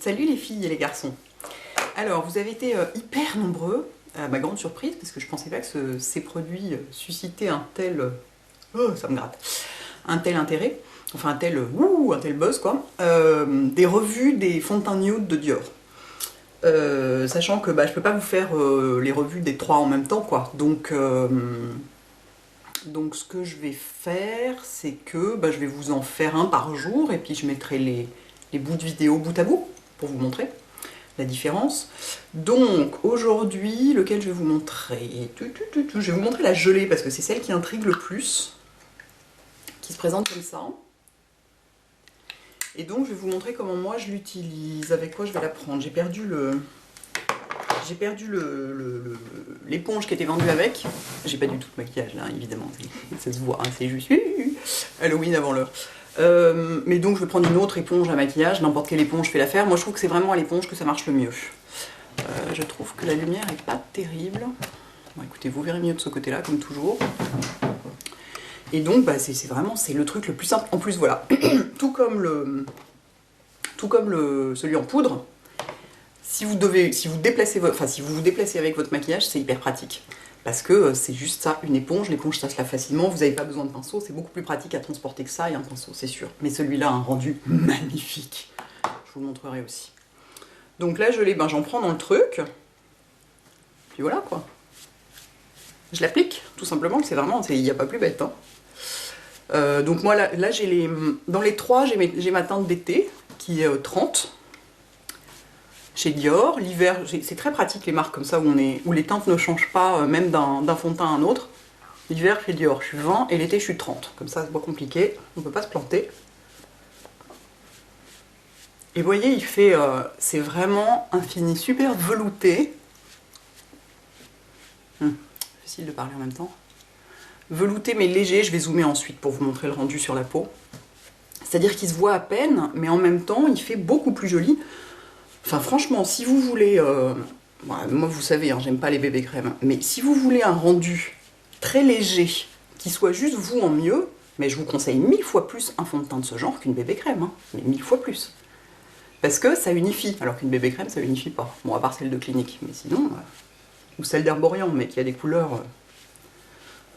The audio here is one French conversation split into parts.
Salut les filles et les garçons. Alors, vous avez été hyper nombreux, à ma grande surprise, parce que je pensais pas que ces produits suscitaient un tel... oh, ça me gratte. Un tel intérêt, enfin un tel buzz quoi. Des revues des fonds de teint nude de Dior. Sachant que je peux pas vous faire les revues des trois en même temps quoi. Donc ce que je vais faire, c'est que je vais vous en faire un par jour et puis je mettrai les bouts de vidéo bout à bout pour vous montrer la différence. Donc aujourd'hui, lequel je vais vous montrer? Je vais vous montrer la gelée parce que c'est celle qui intrigue le plus, qui se présente comme ça. Et donc je vais vous montrer comment moi je l'utilise, avec quoi je vais la prendre. J'ai perdu l'éponge qui était vendue avec. J'ai pas du tout de maquillage là, évidemment, ça se voit, hein, c'est juste Halloween avant l'heure. Mais donc je vais prendre une autre éponge à maquillage, n'importe quelle éponge fait l'affaire. Moi je trouve que c'est vraiment à l'éponge que ça marche le mieux. Je trouve que la lumière est pas terrible. Bon, écoutez, vous verrez mieux de ce côté-là, comme toujours. Et donc c'est vraiment le truc le plus simple. En plus voilà, tout comme celui en poudre. Si vous vous déplacez avec votre maquillage, c'est hyper pratique. Parce que c'est juste ça, une éponge, l'éponge ça se lave facilement, vous n'avez pas besoin de pinceau, c'est beaucoup plus pratique à transporter que ça et un pinceau, c'est sûr. Mais celui-là a un rendu magnifique. Je vous le montrerai aussi. Donc là, j'en prends dans le truc. Puis voilà quoi. Je l'applique, tout simplement, c'est vraiment, il n'y a pas plus bête. Hein. Donc moi là dans les trois, j'ai ma teinte d'été qui est 30. Chez Dior, l'hiver, c'est très pratique les marques comme ça où les teintes ne changent pas même d'un fond de teint à un autre. L'hiver chez Dior, je suis 20 et l'été je suis 30. Comme ça, c'est pas compliqué, on ne peut pas se planter. Et vous voyez, c'est vraiment un fini super velouté. Facile de parler en même temps. Velouté mais léger, je vais zoomer ensuite pour vous montrer le rendu sur la peau. C'est-à-dire qu'il se voit à peine, mais en même temps, il fait beaucoup plus joli. Enfin franchement, si vous voulez, moi vous savez, hein, j'aime pas les bébés crèmes, mais si vous voulez un rendu très léger, qui soit juste vous en mieux, mais je vous conseille 1000 fois plus un fond de teint de ce genre qu'une bébé crème, hein, mais 1000 fois plus. Parce que ça unifie, alors qu'une bébé crème ça unifie pas, bon à part celle de clinique, mais sinon, ou celle d'Herborian, mais qui a des couleurs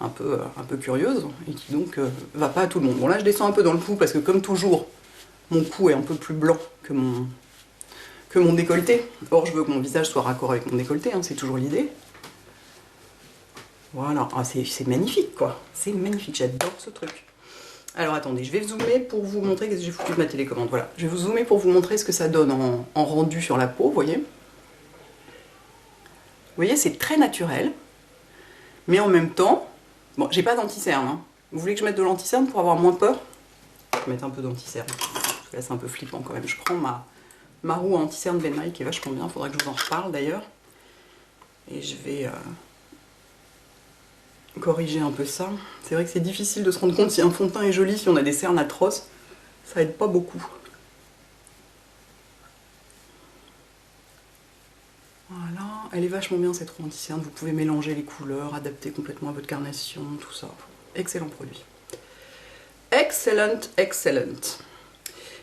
un peu curieuses, et qui donc va pas à tout le monde. Bon là je descends un peu dans le cou, parce que comme toujours, mon cou est un peu plus blanc que mon décolleté. Or, je veux que mon visage soit raccord avec mon décolleté, hein, c'est toujours l'idée. Voilà, c'est magnifique quoi. C'est magnifique, j'adore ce truc. Alors attendez, je vais zoomer pour vous montrer, qu'est-ce que j'ai foutu de ma télécommande, voilà. Je vais vous zoomer pour vous montrer ce que ça donne en rendu sur la peau, vous voyez. Vous voyez, c'est très naturel, mais en même temps, bon, j'ai pas d'anti-cerne, hein. Vous voulez que je mette de l'anti-cerne pour avoir moins peur? Je vais mettre un peu d'anti-cerne, parce que là c'est un peu flippant quand même. Je prends ma roue anti-cerne Benmaï qui est vachement bien, faudra que je vous en reparle d'ailleurs. Et je vais corriger un peu ça. C'est vrai que c'est difficile de se rendre compte si un fond de teint est joli, si on a des cernes atroces, ça aide pas beaucoup. Voilà, elle est vachement bien cette roue anti-cerne, vous pouvez mélanger les couleurs, adapter complètement à votre carnation, tout ça. Excellent produit. Excellent, excellent.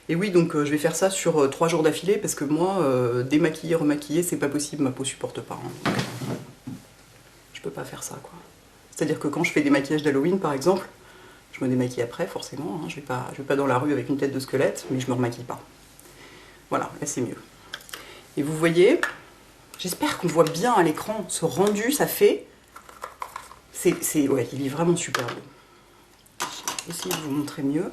Et oui, donc je vais faire ça sur 3 jours d'affilée parce que moi, démaquiller, remaquiller, c'est pas possible, ma peau supporte pas. Hein. Je peux pas faire ça, quoi. C'est-à-dire que quand je fais des maquillages d'Halloween, par exemple, je me démaquille après, forcément. Hein. Je vais pas dans la rue avec une tête de squelette, mais je me remaquille pas. Voilà, là c'est mieux. Et vous voyez, j'espère qu'on voit bien à l'écran ce rendu, ça fait... Ouais, il est vraiment super beau. Je vais essayer de vous montrer mieux.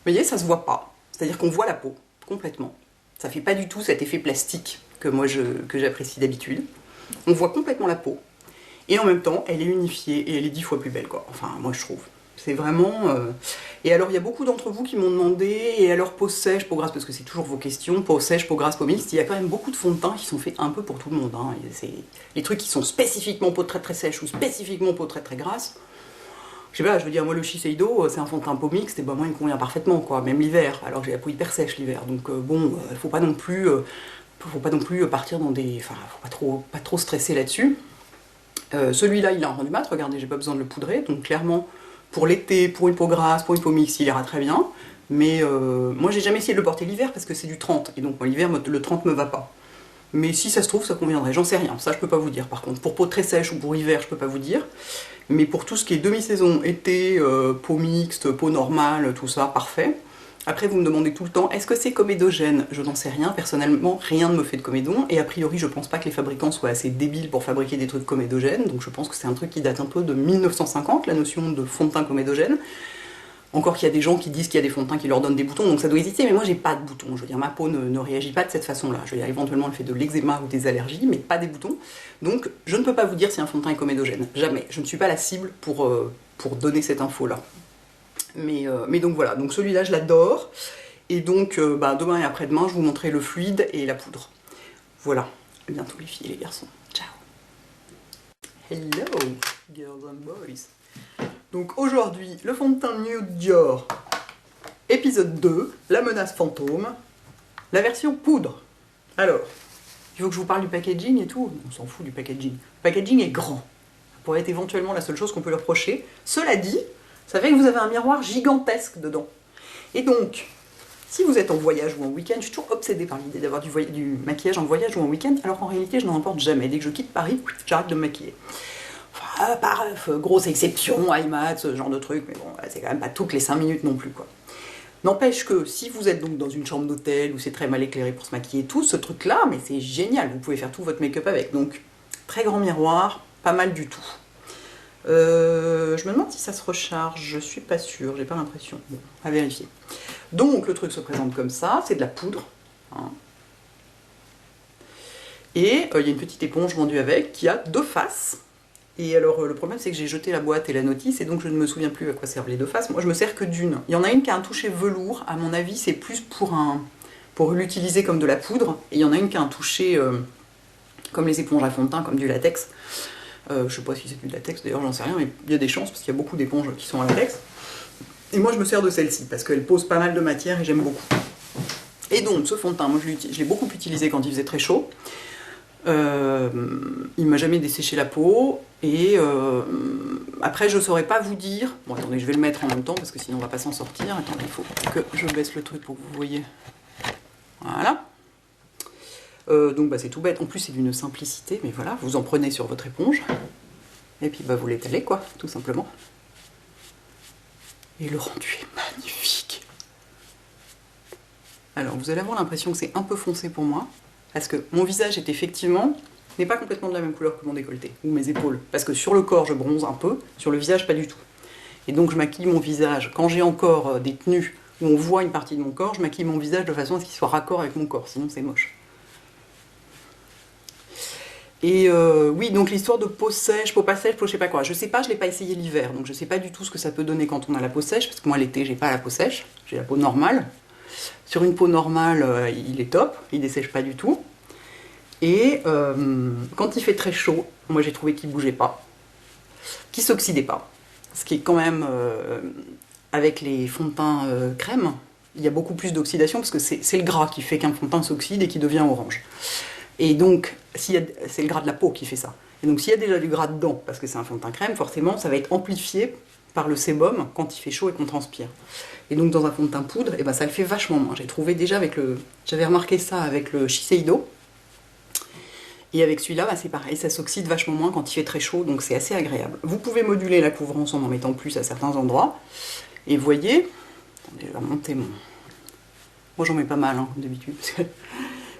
Vous voyez, ça se voit pas. C'est-à-dire qu'on voit la peau, complètement. Ça fait pas du tout cet effet plastique que j'apprécie d'habitude. On voit complètement la peau. Et en même temps, elle est unifiée et elle est 10 fois plus belle, quoi. Enfin, moi je trouve. C'est vraiment... Et alors, il y a beaucoup d'entre vous qui m'ont demandé, et alors peau sèche, peau grasse, parce que c'est toujours vos questions, peau sèche, peau grasse, peau mixte, il y a quand même beaucoup de fonds de teint qui sont faits un peu pour tout le monde. Hein. Les trucs qui sont spécifiquement peau très très sèche ou spécifiquement peau très très grasse, je sais pas, je veux dire, moi le Shiseido, c'est un fond de teint peau mixte, et moi il me convient parfaitement, quoi, même l'hiver, alors j'ai la peau hyper sèche l'hiver, donc bon, faut pas non plus partir dans des... Enfin, faut pas trop stresser là-dessus. Celui-là, il a un rendu mat, regardez, j'ai pas besoin de le poudrer, donc clairement, pour l'été, pour une peau grasse, pour une peau mixte, il ira très bien, Mais moi j'ai jamais essayé de le porter l'hiver parce que c'est du 30, et donc l'hiver le 30 me va pas. Mais si ça se trouve ça conviendrait, j'en sais rien, ça je peux pas vous dire par contre. Pour peau très sèche ou pour hiver je peux pas vous dire. Mais pour tout ce qui est demi-saison, été, peau mixte, peau normale, tout ça, parfait. Après vous me demandez tout le temps, est-ce que c'est comédogène? Je n'en sais rien, personnellement rien ne me fait de comédon, et a priori je pense pas que les fabricants soient assez débiles pour fabriquer des trucs comédogènes, donc je pense que c'est un truc qui date un peu de 1950, la notion de fond de teint comédogène. Encore qu'il y a des gens qui disent qu'il y a des fonds de teint qui leur donnent des boutons, donc ça doit exister, mais moi j'ai pas de boutons. Je veux dire, ma peau ne réagit pas de cette façon-là. Je veux dire, éventuellement elle fait de l'eczéma ou des allergies, mais pas des boutons. Donc je ne peux pas vous dire si un fond de teint est comédogène. Jamais. Je ne suis pas la cible pour donner cette info-là. Mais donc voilà, donc celui-là je l'adore. Et donc demain et après-demain, je vous montrerai le fluide et la poudre. Voilà. À bientôt les filles et les garçons. Ciao. Hello, girls and boys. Donc aujourd'hui, le fond de teint Nude Dior, épisode 2, la menace fantôme, la version poudre. Alors, il faut que je vous parle du packaging et tout. On s'en fout du packaging. Le packaging est grand. Ça pourrait être éventuellement la seule chose qu'on peut lui reprocher. Cela dit, ça fait que vous avez un miroir gigantesque dedans. Et donc, si vous êtes en voyage ou en week-end, je suis toujours obsédée par l'idée d'avoir du maquillage en voyage ou en week-end, alors qu'en réalité, je n'en emporte jamais. Dès que je quitte Paris, j'arrête de me maquiller. Par grosse exception, IMAX, ce genre de truc, mais bon, c'est quand même pas toutes les 5 minutes non plus, quoi. N'empêche que si vous êtes donc dans une chambre d'hôtel où c'est très mal éclairé pour se maquiller, tout ce truc-là, mais c'est génial, vous pouvez faire tout votre make-up avec. Donc, très grand miroir, pas mal du tout. Je me demande si ça se recharge, je suis pas sûre, j'ai pas l'impression. Bon, à vérifier. Donc, le truc se présente comme ça, c'est de la poudre. Hein. Et il y a une petite éponge vendue avec qui a 2 faces. Et alors le problème c'est que j'ai jeté la boîte et la notice et donc je ne me souviens plus à quoi servent les 2 faces. Moi je me sers que d'une. Il y en a une qui a un toucher velours, à mon avis c'est plus pour l'utiliser comme de la poudre. Et il y en a une qui a un toucher comme les éponges à fond de teint, comme du latex. Je sais pas si c'est du latex d'ailleurs, j'en sais rien, mais il y a des chances parce qu'il y a beaucoup d'éponges qui sont en latex. Et moi je me sers de celle-ci parce qu'elle pose pas mal de matière et j'aime beaucoup. Et donc ce fond de teint, moi je l'ai beaucoup utilisé quand il faisait très chaud. Il m'a jamais desséché la peau et après je saurais pas vous dire. Bon attendez, je vais le mettre en même temps parce que sinon on va pas s'en sortir. Attendez, il faut que je baisse le truc pour que vous voyez. Voilà. Donc c'est tout bête. En plus c'est d'une simplicité, mais voilà, vous en prenez sur votre éponge et puis vous l'étalez quoi, tout simplement. Et le rendu est magnifique. Alors vous allez avoir l'impression que c'est un peu foncé pour moi. Parce que mon visage est effectivement, n'est pas complètement de la même couleur que mon décolleté, ou mes épaules. Parce que sur le corps, je bronze un peu, sur le visage, pas du tout. Et donc je maquille mon visage. Quand j'ai encore des tenues où on voit une partie de mon corps, je maquille mon visage de façon à ce qu'il soit raccord avec mon corps, sinon c'est moche. Et oui, donc l'histoire de peau sèche, peau pas sèche, peau je sais pas quoi. Je sais pas, je l'ai pas essayé l'hiver, donc je sais pas du tout ce que ça peut donner quand on a la peau sèche, parce que moi l'été, j'ai pas la peau sèche, j'ai la peau normale. Sur une peau normale, il est top, il dessèche pas du tout. Et quand il fait très chaud, moi j'ai trouvé qu'il bougeait pas, qu'il s'oxydait pas. Ce qui est quand même, avec les fonds de teint crème, il y a beaucoup plus d'oxydation parce que c'est le gras qui fait qu'un fond de teint s'oxyde et qui devient orange. Et donc, c'est le gras de la peau qui fait ça. Et donc s'il y a déjà du gras dedans, parce que c'est un fond de teint crème, forcément ça va être amplifié par le sébum quand il fait chaud et qu'on transpire. Et donc dans un fond de teint poudre, et ça le fait vachement moins. J'ai trouvé déjà avec j'avais remarqué ça avec le Shiseido. Et avec celui-là, c'est pareil, ça s'oxyde vachement moins quand il fait très chaud, donc c'est assez agréable. Vous pouvez moduler la couvrance en mettant plus à certains endroits. Et vous voyez, attendez, je vais remonter mon... Moi j'en mets pas mal, comme d'habitude.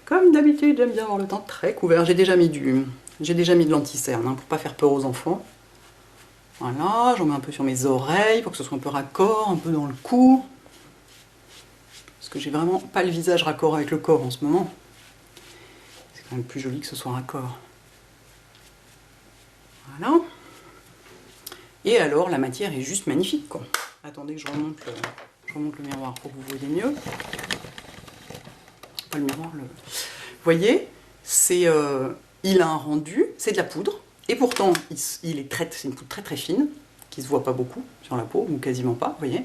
Comme d'habitude, j'aime bien avoir le teint très couvert. J'ai déjà mis de l'anti-cerne, pour pas faire peur aux enfants. Voilà, j'en mets un peu sur mes oreilles pour que ce soit un peu raccord, un peu dans le cou. Parce que j'ai vraiment pas le visage raccord avec le corps en ce moment. C'est quand même plus joli que ce soit raccord. Voilà. Et alors, la matière est juste magnifique, quoi. Attendez que je remonte le miroir pour que vous voyez mieux. Pas le miroir, le... Vous voyez, il a un rendu, c'est de la poudre. Et pourtant, c'est une poudre très très fine, qui se voit pas beaucoup sur la peau, ou quasiment pas, vous voyez.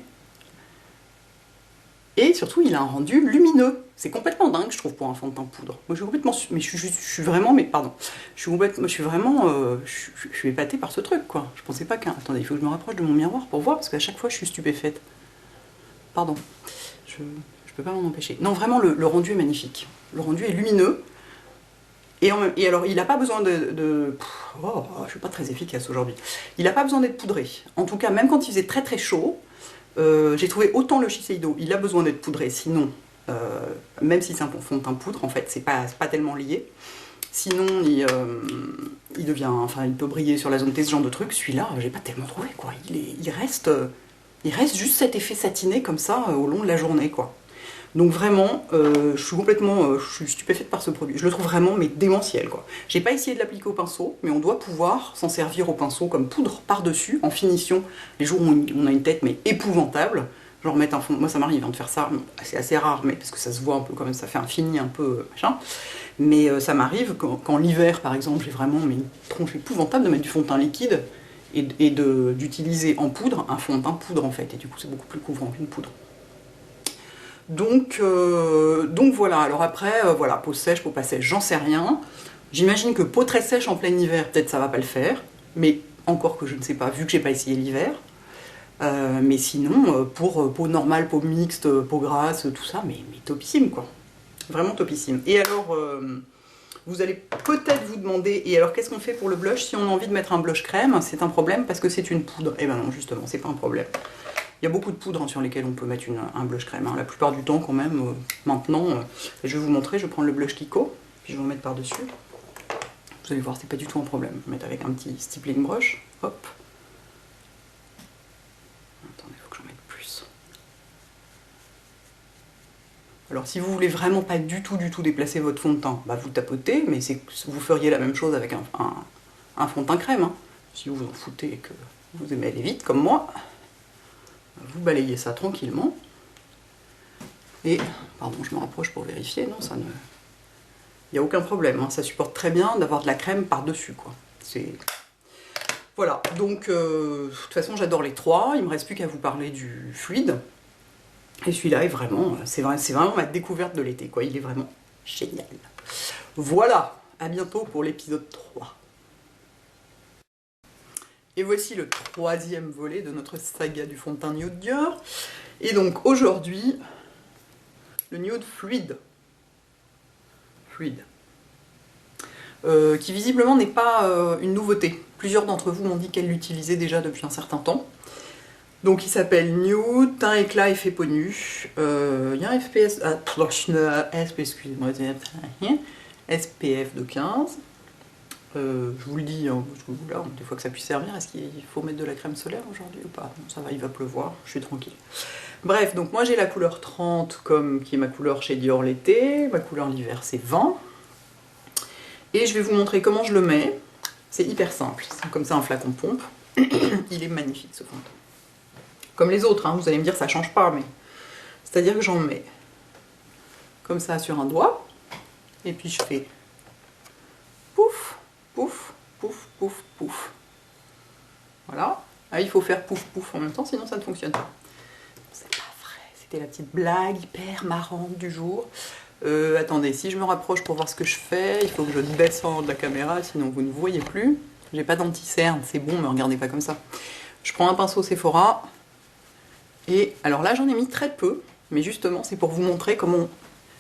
Et surtout, il a un rendu lumineux. C'est complètement dingue, je trouve, pour un fond de teint poudre. Moi, je suis complètement... Mais je suis vraiment... Mais pardon. Je suis épatée par ce truc, quoi. Je pensais pas qu'un... Attendez, il faut que je me rapproche de mon miroir pour voir, parce qu'à chaque fois, je suis stupéfaite. pardon. Je peux pas m'en empêcher. Non, vraiment, le rendu est magnifique. Le rendu est lumineux. Et alors, il n'a pas besoin Oh, je suis pas très efficace aujourd'hui. Il n'a pas besoin d'être poudré. En tout cas, même quand il faisait très très chaud, j'ai trouvé autant le Shiseido, il a besoin d'être poudré. Sinon, même si c'est un fond de teint poudre, en fait, c'est pas tellement lié. Sinon, il devient... Enfin, il peut briller sur la zone T, ce genre de truc. Celui-là, j'ai pas tellement trouvé, quoi. Il reste juste cet effet satiné, comme ça, au long de la journée, quoi. Donc vraiment, je suis stupéfaite par ce produit. Je le trouve vraiment, mais démentiel, quoi. J'ai pas essayé de l'appliquer au pinceau, mais on doit pouvoir s'en servir au pinceau comme poudre par-dessus, en finition, les jours où on a une tête, mais épouvantable. Genre mettre un fond... Moi, ça m'arrive de faire ça, c'est assez rare, mais parce que ça se voit un peu quand même, ça fait un fini un peu machin. Mais ça m'arrive quand l'hiver, par exemple, j'ai vraiment une tronche épouvantable de mettre du fond de teint liquide et d'utiliser en poudre un fond de teint poudre, en fait. Et du coup, c'est beaucoup plus couvrant qu'une poudre. Donc voilà, alors après, voilà, peau sèche, peau pas sèche, j'en sais rien. J'imagine que peau très sèche en plein hiver, peut-être ça va pas le faire, mais encore que je ne sais pas, vu que j'ai pas essayé l'hiver. Mais sinon, pour peau normale, peau mixte, peau grasse, tout ça, mais topissime, quoi. Vraiment topissime. Et alors, vous allez peut-être vous demander, et alors qu'est-ce qu'on fait pour le blush? Si on a envie de mettre un blush crème, c'est un problème parce que c'est une poudre. Et ben non, justement, c'est pas un problème. Il y a beaucoup de poudres sur lesquelles on peut mettre un blush crème. Hein. La plupart du temps, quand même, maintenant, je vais vous montrer, je vais prendre le blush Kiko, puis je vais en mettre par-dessus. Vous allez voir, c'est pas du tout un problème. Je vais mettre avec un petit stippling brush. Hop. Attendez, il faut que j'en mette plus. Alors, si vous voulez vraiment pas du tout déplacer votre fond de teint, bah vous tapotez, mais vous feriez la même chose avec un fond de teint crème. Hein. Si vous vous en foutez et que vous aimez aller vite, comme moi. Vous balayez ça tranquillement. Et, pardon, je me rapproche pour vérifier, non, ça ne... Il n'y a aucun problème, hein, ça supporte très bien d'avoir de la crème par-dessus, quoi. Voilà, donc, de toute façon, j'adore les trois, il ne me reste plus qu'à vous parler du fluide. Et celui-là est vraiment, c'est vraiment ma découverte de l'été, quoi, il est vraiment génial. Voilà, à bientôt pour l'épisode 3. Et voici le troisième volet de notre saga du fond de teint Nude Dior. Et donc aujourd'hui, le Nude Fluide. Qui visiblement n'est pas une nouveauté. Plusieurs d'entre vous m'ont dit qu'elle l'utilisait déjà depuis un certain temps. Donc il s'appelle Nude, teint éclat effet peau nue. Il y a un FPS... excusez-moi, SPF de 15. Je vous le dis, hein, là, des fois que ça puisse servir, est-ce qu'il faut mettre de la crème solaire aujourd'hui ou pas? Bon, ça va, il va pleuvoir, je suis tranquille. Bref, donc moi j'ai la couleur 30 qui est ma couleur chez Dior l'été, ma couleur l'hiver c'est 20. Et je vais vous montrer comment je le mets. C'est hyper simple, c'est comme ça un flacon de pompe. Il est magnifique ce fond de teint. Comme les autres, hein, vous allez me dire ça change pas, mais... C'est-à-dire que j'en mets comme ça sur un doigt, et puis je fais pouf, pouf, pouf, pouf, pouf. Voilà. Ah, il faut faire pouf, pouf en même temps, sinon ça ne fonctionne pas. C'est pas vrai, c'était la petite blague hyper marrante du jour. Attendez, si je me rapproche pour voir ce que je fais, il faut que je descende la caméra, sinon vous ne voyez plus. J'ai pas d'anti-cerne, c'est bon, me regardez pas comme ça. Je prends un pinceau Sephora, et alors là j'en ai mis très peu, mais justement c'est pour vous montrer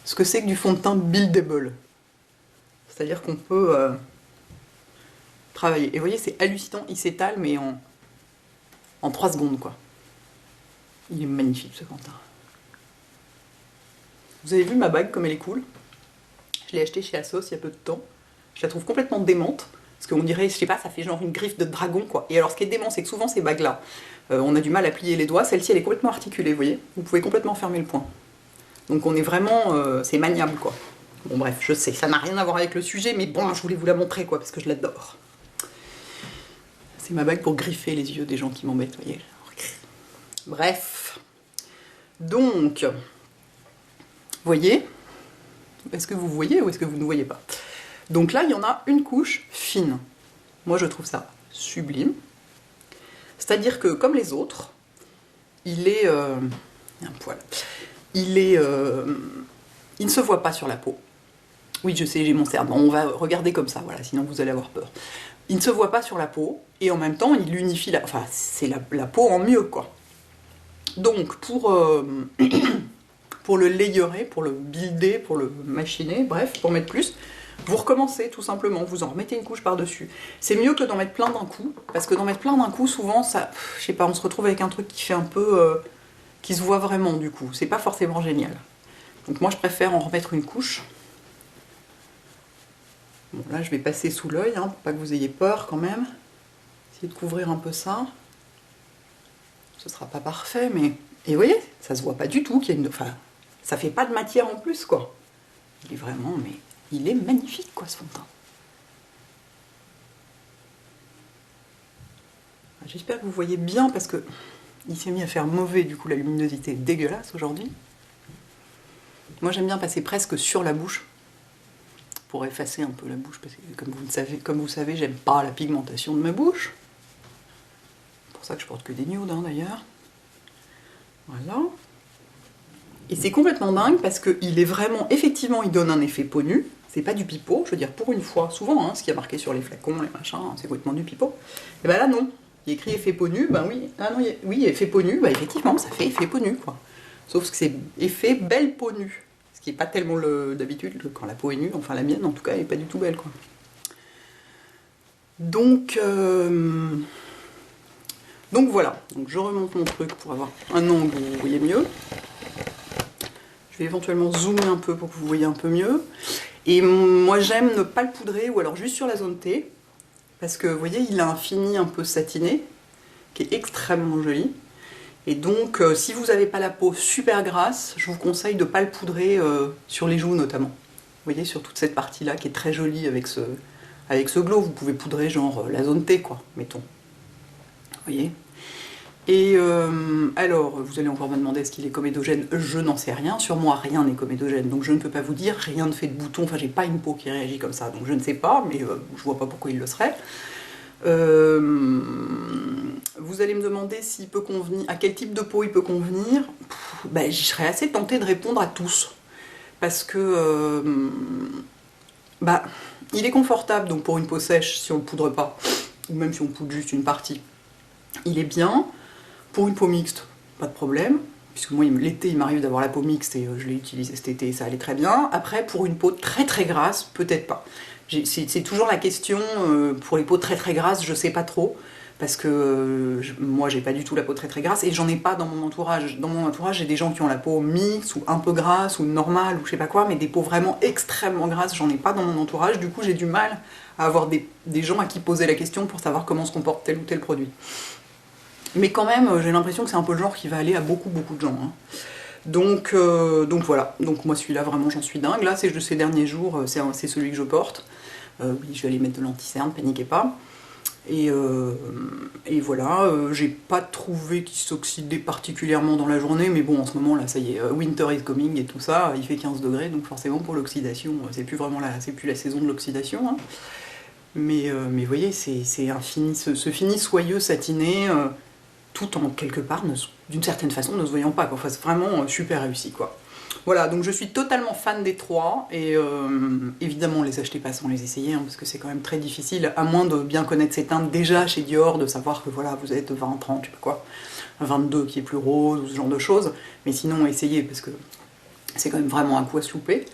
ce que c'est que du fond de teint buildable. C'est-à-dire qu'on peut travailler. Et vous voyez, c'est hallucinant, il s'étale, mais en 3 secondes, quoi. Il est magnifique, ce fond de teint. Vous avez vu ma bague, comme elle est cool? Je l'ai achetée chez Asos il y a peu de temps. Je la trouve complètement démente, parce qu'on dirait, je sais pas, ça fait genre une griffe de dragon, quoi. Et alors, ce qui est dément, c'est que souvent, ces bagues-là, on a du mal à plier les doigts. Celle-ci, elle est complètement articulée, vous voyez? Vous pouvez complètement fermer le poing. Donc on est vraiment... c'est maniable, quoi. Bon bref, je sais, ça n'a rien à voir avec le sujet, mais bon, je voulais vous la montrer, quoi, parce que je l'adore. C'est ma bague pour griffer les yeux des gens qui m'embêtent, vous voyez. Bref. Donc, vous voyez? Est-ce que vous voyez ou est-ce que vous ne voyez pas? Donc là, il y en a une couche fine. Moi, je trouve ça sublime. C'est-à-dire que, comme les autres, il est... il y a un poil. Il ne se voit pas sur la peau. Oui, je sais, j'ai mon cerne. On va regarder comme ça, voilà, sinon vous allez avoir peur. Il ne se voit pas sur la peau, et en même temps, il unifie la... Enfin, c'est la peau en mieux, quoi. Donc, pour le layerer, pour le builder, pour le machiner, bref, pour mettre plus, vous recommencez tout simplement, vous en remettez une couche par-dessus. C'est mieux que d'en mettre plein d'un coup, parce que d'en mettre plein d'un coup, souvent, ça, je sais pas, on se retrouve avec un truc qui fait un peu... qui se voit vraiment du coup, c'est pas forcément génial. Donc moi je préfère en remettre une couche. Bon là je vais passer sous l'œil, hein, pour pas que vous ayez peur quand même. Essayez de couvrir un peu ça. Ce sera pas parfait, mais... Et vous voyez, ça se voit pas du tout qu'il y a une... Enfin, ça fait pas de matière en plus, quoi. Il est vraiment, mais... Il est magnifique, quoi, ce fond de teint. J'espère que vous voyez bien, parce que... Il s'est mis à faire mauvais, du coup la luminosité est dégueulasse aujourd'hui. Moi j'aime bien passer presque sur la bouche, pour effacer un peu la bouche, parce que comme vous savez, j'aime pas la pigmentation de ma bouche. C'est pour ça que je porte que des nudes, hein, d'ailleurs. Voilà. Et c'est complètement dingue, parce qu'il est vraiment, effectivement, il donne un effet peau nue. C'est pas du pipeau, je veux dire, pour une fois, souvent, hein, ce qui a marqué sur les flacons, les machins, hein, c'est complètement du pipeau. Et ben là, non. Il y a écrit effet peau nue, ben oui, ah non, oui, effet peau nue, ben effectivement, ça fait effet peau nue, quoi. Sauf que c'est effet belle peau nue. Ce qui n'est pas tellement d'habitude quand la peau est nue, enfin la mienne en tout cas, elle n'est pas du tout belle, quoi. Donc voilà, donc je remonte mon truc pour avoir un angle où vous voyez mieux. Je vais éventuellement zoomer un peu pour que vous voyez un peu mieux. Et moi j'aime ne pas le poudrer, ou alors juste sur la zone T, parce que vous voyez, il a un fini un peu satiné, qui est extrêmement joli. Et donc, si vous n'avez pas la peau super grasse, je vous conseille de ne pas le poudrer sur les joues notamment. Vous voyez, sur toute cette partie-là qui est très jolie avec ce glow, vous pouvez poudrer genre la zone T, quoi, mettons. Vous voyez. Et alors, vous allez encore me demander est-ce qu'il est comédogène, je n'en sais rien. Sur moi, rien n'est comédogène, donc je ne peux pas vous dire, rien ne fait de bouton, enfin j'ai pas une peau qui réagit comme ça, donc je ne sais pas, mais je vois pas pourquoi il le serait. Vous allez me demander s'il peut convenir, à quel type de peau il peut convenir. Ben, je serais assez tentée de répondre à tous. Parce que bah, il est confortable, donc pour une peau sèche, si on ne le poudre pas, ou même si on poudre juste une partie, il est bien. Pour une peau mixte, pas de problème. Puisque moi, l'été, il m'arrive d'avoir la peau mixte et je l'ai utilisée cet été et ça allait très bien. Après, pour une peau très très grasse, peut-être pas. C'est toujours la question, pour les peaux très très grasses, je sais pas trop, parce que moi j'ai pas du tout la peau très très grasse, et j'en ai pas dans mon entourage. Dans mon entourage, j'ai des gens qui ont la peau mixte, ou un peu grasse, ou normale, ou je sais pas quoi, mais des peaux vraiment extrêmement grasses, j'en ai pas dans mon entourage, du coup j'ai du mal à avoir des gens à qui poser la question pour savoir comment se comporte tel ou tel produit. Mais quand même, j'ai l'impression que c'est un peu le genre qui va aller à beaucoup de gens, hein. Donc voilà, donc moi celui-là vraiment j'en suis dingue. Là c'est de ces derniers jours, c'est celui que je porte. Oui, je vais aller mettre de l'anti-cerne, paniquez pas. Et voilà, j'ai pas trouvé qu'il s'oxydait particulièrement dans la journée, mais bon en ce moment là ça y est, winter is coming et tout ça, il fait 15 degrés, donc forcément pour l'oxydation, c'est plus la saison de l'oxydation, hein. Mais vous voyez, c'est un fini, ce fini soyeux, satiné, tout en quelque part, d'une certaine façon, ne se voyant pas, quoi. Enfin, c'est vraiment super réussi, quoi. Voilà, donc je suis totalement fan des trois, et évidemment, les achetez pas sans les essayer, hein, parce que c'est quand même très difficile, à moins de bien connaître ces teintes déjà chez Dior, de savoir que voilà, vous êtes 20, 30, je sais pas quoi, 22 qui est plus rose, ou ce genre de choses, mais sinon, essayez, parce que c'est quand même vraiment un coup à se louper.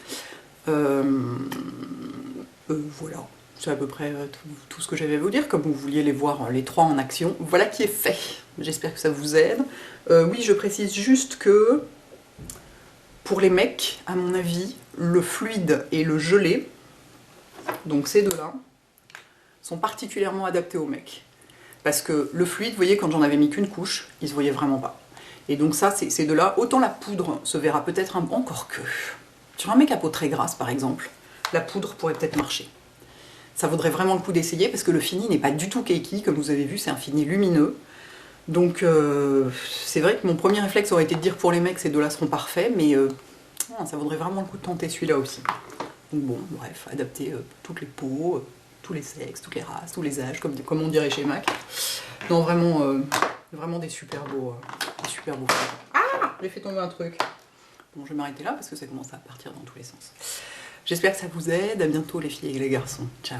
Voilà. C'est à peu près tout ce que j'avais à vous dire, comme vous vouliez les voir les trois en action. Voilà qui est fait. J'espère que ça vous aide. Oui, je précise juste que pour les mecs, à mon avis, le fluide et le gelé, donc ces deux-là, sont particulièrement adaptés aux mecs. Parce que le fluide, vous voyez, quand j'en avais mis qu'une couche, il se voyait vraiment pas. Et donc ça, ces deux-là, autant la poudre se verra peut-être encore que. Sur un mec à peau très grasse, par exemple, la poudre pourrait peut-être marcher. Ça vaudrait vraiment le coup d'essayer parce que le fini n'est pas du tout cakey, comme vous avez vu, c'est un fini lumineux. Donc c'est vrai que mon premier réflexe aurait été de dire pour les mecs ces deux-là seront parfaits, mais ça vaudrait vraiment le coup de tenter celui-là aussi. Donc bon, bref, adapter toutes les peaux, tous les sexes, toutes les races, tous les âges, comme on dirait chez MAC. Non, vraiment des super beaux filles. Ah, j'ai fait tomber un truc. Bon, je vais m'arrêter là parce que ça commence à partir dans tous les sens. J'espère que ça vous aide, à bientôt les filles et les garçons. Ciao.